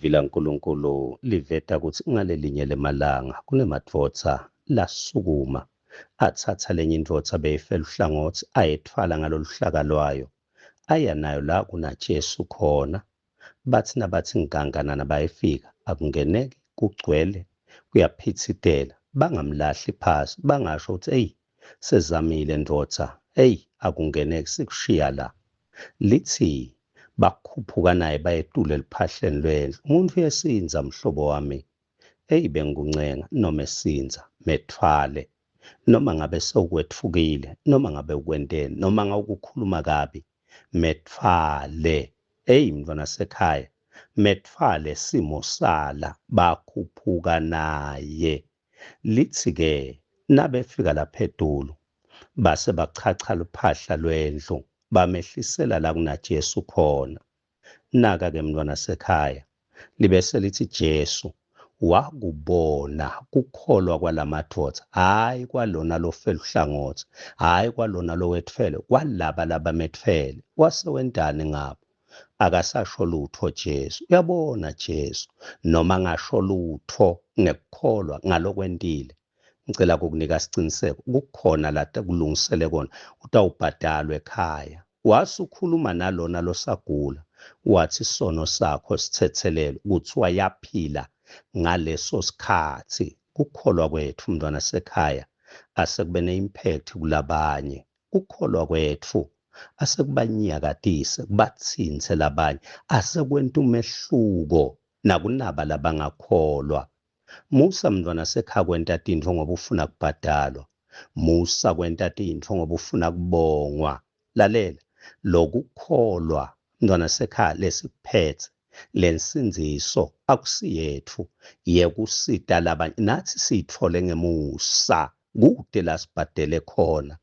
Vilankulunkulu liveta ukuthi ngalelinye lemalanga kunemadvodza lasukuma athatha lenye indvodza beyifela uhlangothi ayethwala ngalolu hlaka lwayo aya nayo la kunaJesu khona. Bathi nabathi nganganana bayefika akungeneki kugcwele kuyaphithitela bangamlahli phasi bangasho ukuthi eyi sezamile ndvodza akungeneki sikushiya la. Lithi bakhuphuka naye bayetule eliphahleni lwendlu. Umuntu uyesinza mhlobo wami. Bengikuncenga noma esinza methwale noma ngabe sewukwethukile noma ngabe ukwenteni noma ngawukukhuluma kabi methwale. Mntwana sekhaya methwale simo sala bakhuphuka naye. Lithi-ke nabefika lapha edulu base bachacha luphahla lwendlu bamehlisela la kunaJesu khona. Naka-ke mntwana sekhaya libese lithi Jesu wakubona kukholwa kwalamadvodza, hhayi kwalona lofela uhlangothi, hhayi kwalona lowetfele, kwalaba labamethwele. Wase wentani ngabo? Akasasho lutho Jesu. Uyabona Jesu, noma ngasho lutho ngekukholwa ngalokwentile, ngicela kukunika siciniseko kukhona la kulungisele kona utawubhadalwa ekhaya. Wasukhuluma nalona losagula wathi isono sakho sithethelelwe kuthiwa yaphila ngaleso sikhathi. Kukholwa kwethu mntwana sekhaya asekube ne-impact kulabanye. Kukholwa kwethu asekubanyakatise kubathinse labanye, asekwenta umehluko nakunaba labangakholwa. Musa mntwana sekhaya kwenta tintfo ngoba ufuna kubhadalwa. Musa kwenta tintfo ngoba ufuna kubongwa. Lalela lokukholwa mntwana sekhaya lesikuphethe lensinziso akusiyethu yekusita labanye, nathi siyithole ngemusa kude la sibhadele khona.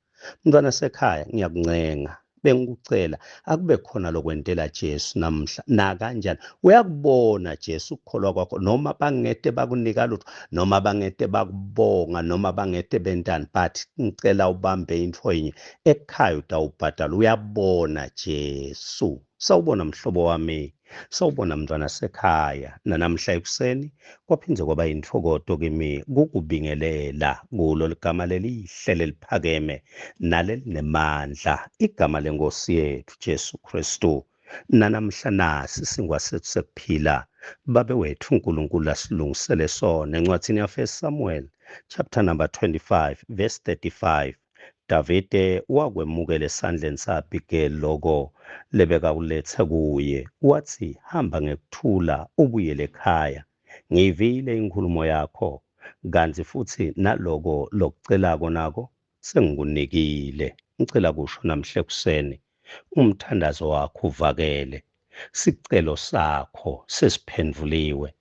Mntwana sekhaya ngiyakuncenga bengikucela akube khona lokwentela Jesu namhla nakanjani. Uyakubona Jesu ukukholwa kwakho noma bangete bakunika lutho noma bangete bakubonga noma bangete bentani, but ngicela ubambe into yinye ekhaya utawubhadala. Uyabona Jesu. Sawubona mhlobo wami, sawubona mntwana sekhaya. Nanamhla ekuseni kwaphindze kwaba yintokoto kimi kukubingelela kulo ligama lelihle leliphakeme nalelinemandla, igama lenkosi yethu Jesu Kristu. Nanamhla nasi singwasethu sekuphila babe wethu uNkulunkulu asilungisele sona. Encwadini ya1 Samuel chapter number 25 verse 35, Davide wakwemukela esandleni sa-Abigeli loko lebeka kulethe kuye, wathi hamba ngekuthula ubuyele ekhaya, ngiyivile inkulumo yakho, kanti futhi naloko lokucelako nako sengikunikile. Ngicela kusho namhla ekuseni umthandazo wakho uvakele, sicelo sakho sesiphenduliwe.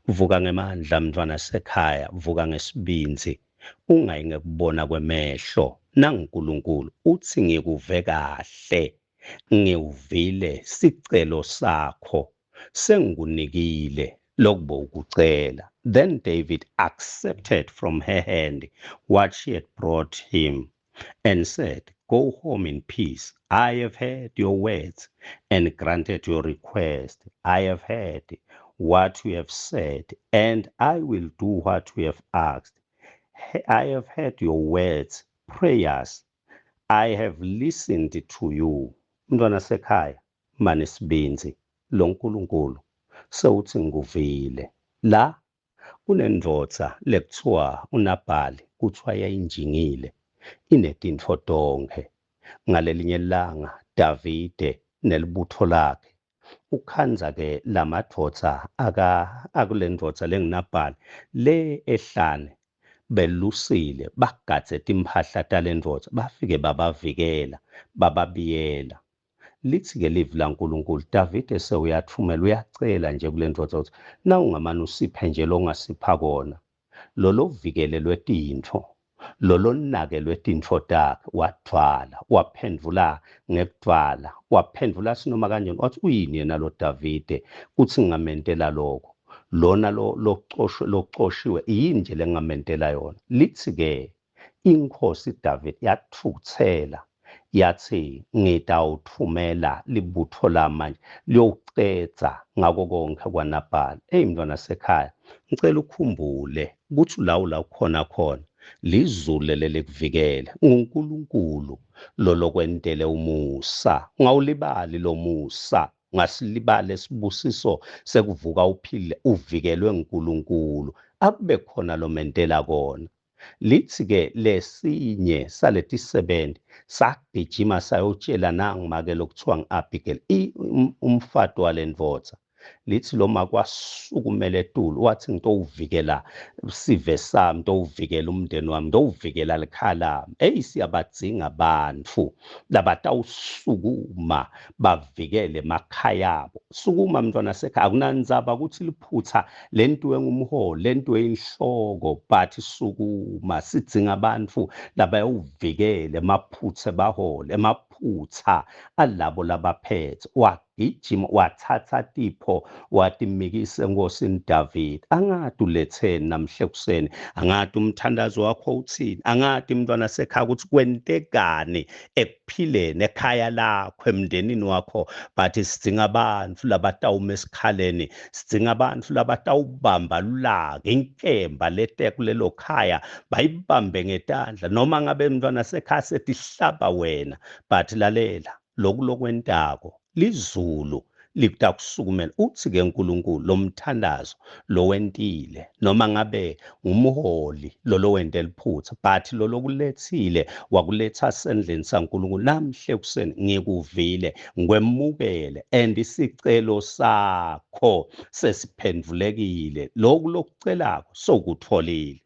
Vuka ngemandla mntwana sekhaya, vuka ngesibinzi, ungayi ngekubona kwemehlo. NaNkulunkulu uthi ngikuve kahle, ngiwuvile sicelo sakho, sengikunikile lokubo ukucela. Then David accepted from her hand what she had brought him and said, go home in peace. I have heard your words and granted your request. I have heard what you have said, and I will do what you have asked. I have heard your words, prayers. I have listened to you. Mntwana sekhaya, mane sibinzi, lo nkulunkulu sewuthi ngikuvile. La kunendvodza lekuthiwa uNabhali kuthiwa yayinjingile, inetintfo tonke. Ngalelinye ilanga Davide nelibutho lakhe ukhanza-ke lamadvodza akulendvodza lenguNabhali le ehlane belusile bagadze timphahla talendvodza, bafike babavikela bababiyela. Lithi-ke livi laNkulunkulu Davide sewuyathumela uyacela nje kulendvodza ukuthi na ungamane usiphe nje longasipha kona, lolo vikelelwe tintfo, lolo nakelwe tintfo takhe, wathwala waphendvula ngekudvala, waphendvula sinoma kanjani, wathi uyini yena lo Davide kuthi ngingamentela lokho, lona locoshiwe yini nje lengamentela yona. Lithi-ke inkosi David yathukuthela yathi ngitawuthumela libutho lami liyowucedza ngako konke kwaNabhali. Mntwana sekhaya, ngicela ukhumbule ukuthi la ukhona khona lizulu lelikuvikele, nguNkulunkulu lo lokwentele umusa. Ungawulibali lo musa, ungasilibali isibusiso sekuvuka uphile uvikelwe uNkulunkulu. Akube khona lo mentela kona. Lithi-ke lesinye saleti sebendi sagijima sayotshela nangimake lokuthiwa ngu-Abigail, umfati walendvodza. Lithi lo makwasukumela etulu wathi ngitowuvikela sive sami, ngitowuvikela umndeni wami, ngitowuvikela likhaya lami. Siyabadzinga bantfu labatawusukuma bavikele emakhaya abo. Sukuma mntwana sekhaya, akunandzaba ukuthi liphutsa lento engumholi, lento eyinhloko, but sukuma. Sidzinga bantfu labayowuvikela emaphutsa bahole, emaphutsa alabo labaphethe. Wagijima wathatha tipho watimikisa enkosini David. Angati uletheni namhle kuseni, angati umthandazo wakho uthini, angati mntwana sekhaya ukuthi kwentekani ekuphileni ekhaya lakho emndenini wakho, but sidzinga bantfu labatawuma esikhaleni, sidzinga bantfu labatawubamba lulaka, inkemba kulelo khaya bayibambe ngetandla, noma ngabe mntwana sekhaya setihlaba wena, but lalela loku lokwentako lizulu litakusukumela. Uthi-ke uNkulunkulu lo mthandazo lo wentile, noma ngabe ngumholi lo wente liphutha, but lo lokulethile wakuletha sendlini saNkulunkulu. Namhle kuseni ngikuvile, ngikwemukele, and isicelo sakho sesiphendvulekile, loku lokucelako sokutfolile.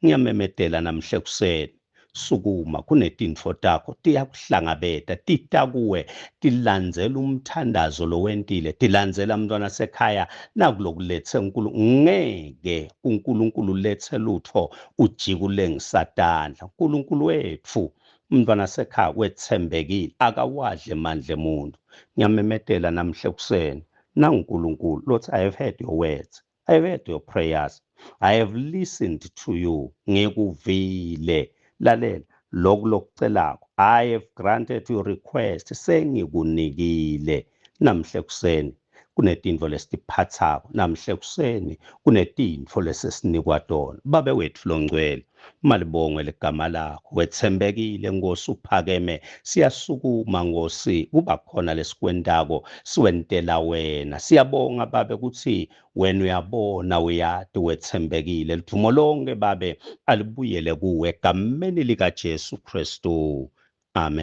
Ngiyamemedela namhle kuseni, sukuma, kunetintfo takho tiyakuhlangabeta, titakuwe, tilandzela umthandazo lo wentile, tilandzela mntwana sekhaya nakulokulethe ngeke uNkulunkulu lethe lutho ujikule ngisatandla. uNkulunkulu wetfu mntwana sekhaya wethembekile, akawadle mandla emuntu. Ngiyamemedela namhle kuseni, uNkulunkulu lothi, I have heard your words, I have heard your prayers, I have listened to you. Ngikuvile, lalela loku lokucelako, I have granted your request, sengikunikile. Namhle kuseni kunetintfo lesitiphatsako, namhle kuseni kunetintfo lesesinikwa tona. Babe wetfu longcwele, malibongwe ligama lakho, wethembekile Nkosi, uphakeme. Siyasukuma Nkosi, kuba khona lesikwentako siwentela wena. Siyabonga Babe ukuthi wena uyabona, uyati, wethembekile. Lithumo lonke Babe alibuyele kuwe egameni likaJesu Kristu. Amen.